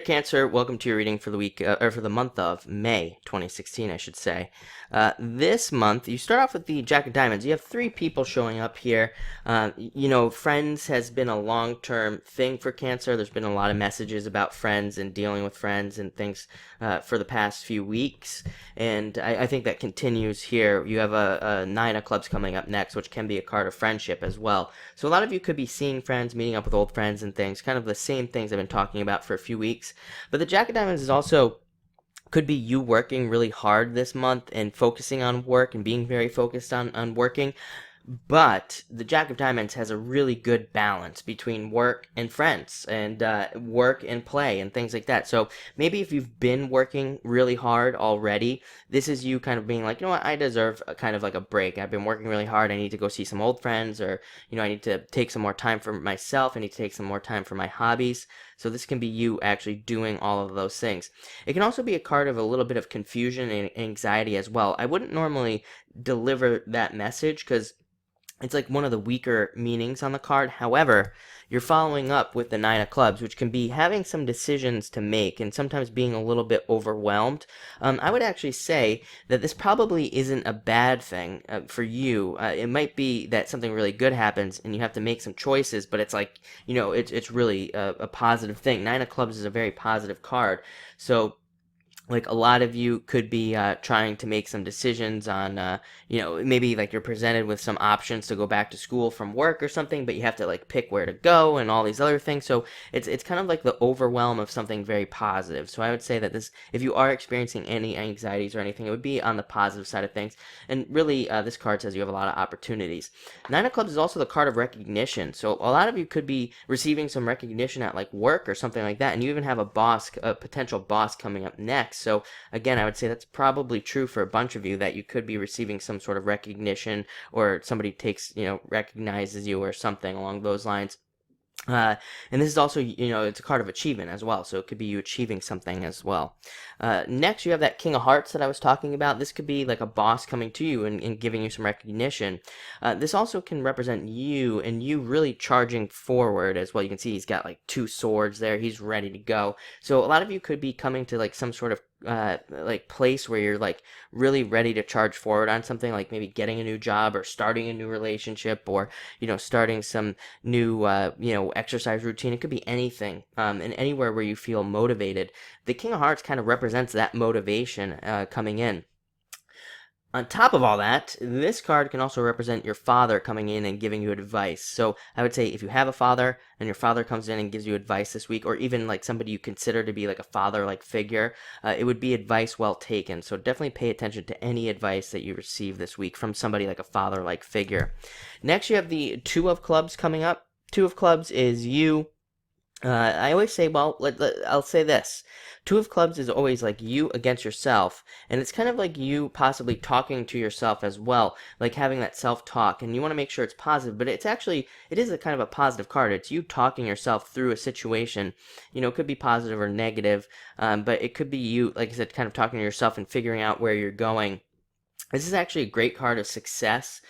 Cancer, welcome to your reading for the week, or for the month of May 2016, I should say. This month, you start off with the Jack of Diamonds. You have three people showing up here. Friends has been a long-term thing for Cancer. There's been a lot of messages about friends and dealing with friends and things for the past few weeks, and I think that continues here. You have a Nine of Clubs coming up next, which can be a card of friendship as well. So a lot of you could be seeing friends, meeting up with old friends and things, kind of the same things I've been talking about for a few weeks. But the Jack of Diamonds is also could be you working really hard this month and focusing on work and being very focused on working. But the Jack of Diamonds has a really good balance between work and friends and work and play and things like that. So maybe if you've been working really hard already, this is you kind of being like, you know what, I deserve kind of like a break. I've been working really hard. I need to go see some old friends, or, I need to take some more time for myself. I need to take some more time for my hobbies. So this can be you actually doing all of those things. It can also be a card of a little bit of confusion and anxiety as well. I wouldn't normally deliver that message because it's like one of the weaker meanings on the card. However, you're following up with the Nine of Clubs, which can be having some decisions to make and sometimes being a little bit overwhelmed. I would actually say that this probably isn't a bad thing for you. It might be that something really good happens and you have to make some choices, but it's like, it's really a positive thing. Nine of Clubs is a very positive card. So like a lot of you could be trying to make some decisions on, maybe like you're presented with some options to go back to school from work or something, but you have to like pick where to go and all these other things. So it's kind of like the overwhelm of something very positive. So I would say that this, if you are experiencing any anxieties or anything, it would be on the positive side of things. And really, this card says you have a lot of opportunities. Nine of Clubs is also the card of recognition. So a lot of you could be receiving some recognition at like work or something like that, and you even have a potential boss coming up next. So again, I would say that's probably true for a bunch of you, that you could be receiving some sort of recognition, or somebody recognizes you or something along those lines. And this is also, it's a card of achievement as well, so it could be you achieving something as well. Next, you have that King of Hearts that I was talking about. This could be like a boss coming to you and giving you some recognition. This also can represent you, and you really charging forward as well. You can see he's got like two swords there. He's ready to go. So a lot of you could be coming to like some sort of like place where you're like really ready to charge forward on something, like maybe getting a new job or starting a new relationship, or starting some new exercise routine. It could be anything, and anywhere where you feel motivated. The King of Hearts kind of represents that motivation coming in. On top of all that, this card can also represent your father coming in and giving you advice. So I would say if you have a father and your father comes in and gives you advice this week, or even like somebody you consider to be like a father-like figure, it would be advice well taken. So definitely pay attention to any advice that you receive this week from somebody like a father-like figure. Next, you have the Two of Clubs coming up. Two of Clubs is you. I always say, well, I'll say this. Two of Clubs is always like you against yourself, and it's kind of like you possibly talking to yourself as well, like having that self-talk, and you want to make sure it's positive, but it is a kind of a positive card. It's you talking yourself through a situation. It could be positive or negative, but it could be you, like I said, kind of talking to yourself and figuring out where you're going. This is actually a great card of success.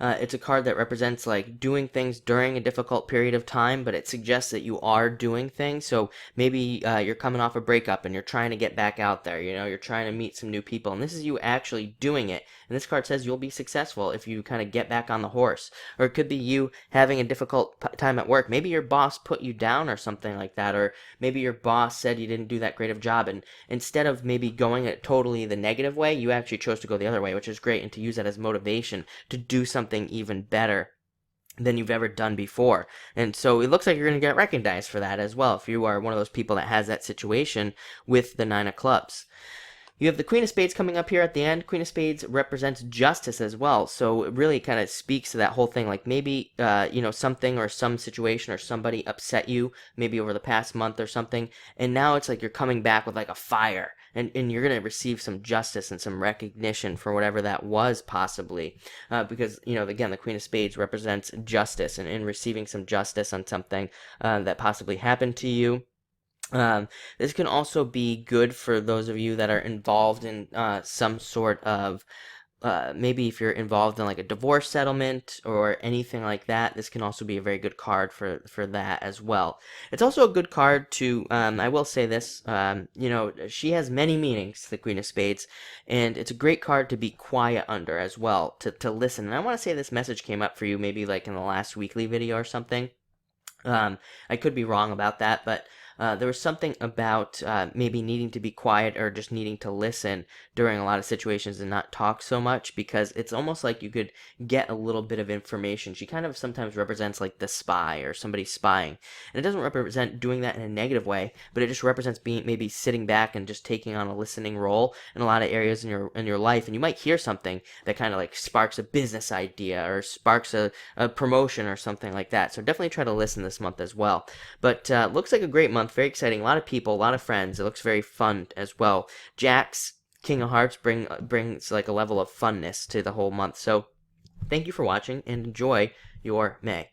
It's a card that represents like doing things during a difficult period of time, but it suggests that you are doing things. So maybe you're coming off a breakup and you're trying to get back out there. You're trying to meet some new people, and this is you actually doing it. And this card says you'll be successful if you kind of get back on the horse. Or it could be you having a difficult time at work. Maybe your boss put you down or something like that, or maybe your boss said you didn't do that great of a job, and instead of maybe going it totally the negative way, you actually chose to go the other way, which is great, and to use that as motivation to do something even better than you've ever done before. And so it looks like you're going to get recognized for that as well, if you are one of those people that has that situation with the Nine of Clubs. You have the Queen of Spades coming up here at the end. Queen of Spades represents justice as well, so it really kind of speaks to that whole thing. Like maybe, something or some situation or somebody upset you maybe over the past month or something, and now it's like you're coming back with like a fire, and you're going to receive some justice and some recognition for whatever that was possibly, because, again, the Queen of Spades represents justice, and in receiving some justice on something that possibly happened to you. This can also be good for those of you that are involved in some sort of maybe if you're involved in like a divorce settlement or anything like that, this can also be a very good card for that as well. It's also a good card to, I will say this, she has many meanings, the Queen of Spades, and it's a great card to be quiet under as well, to listen. And I want to say this message came up for you maybe like in the last weekly video or something. I could be wrong about that, but there was something about maybe needing to be quiet or just needing to listen during a lot of situations and not talk so much, because it's almost like you could get a little bit of information. She kind of sometimes represents like the spy or somebody spying. And it doesn't represent doing that in a negative way, but it just represents being maybe sitting back and just taking on a listening role in a lot of areas in your life. And you might hear something that kind of like sparks a business idea or sparks a promotion or something like that. So definitely try to listen this month as well. But looks like a great month, very exciting. A lot of people, a lot of friends. It looks very fun as well. Jacks, King of Hearts brings like a level of funness to the whole month. So thank you for watching and enjoy your May.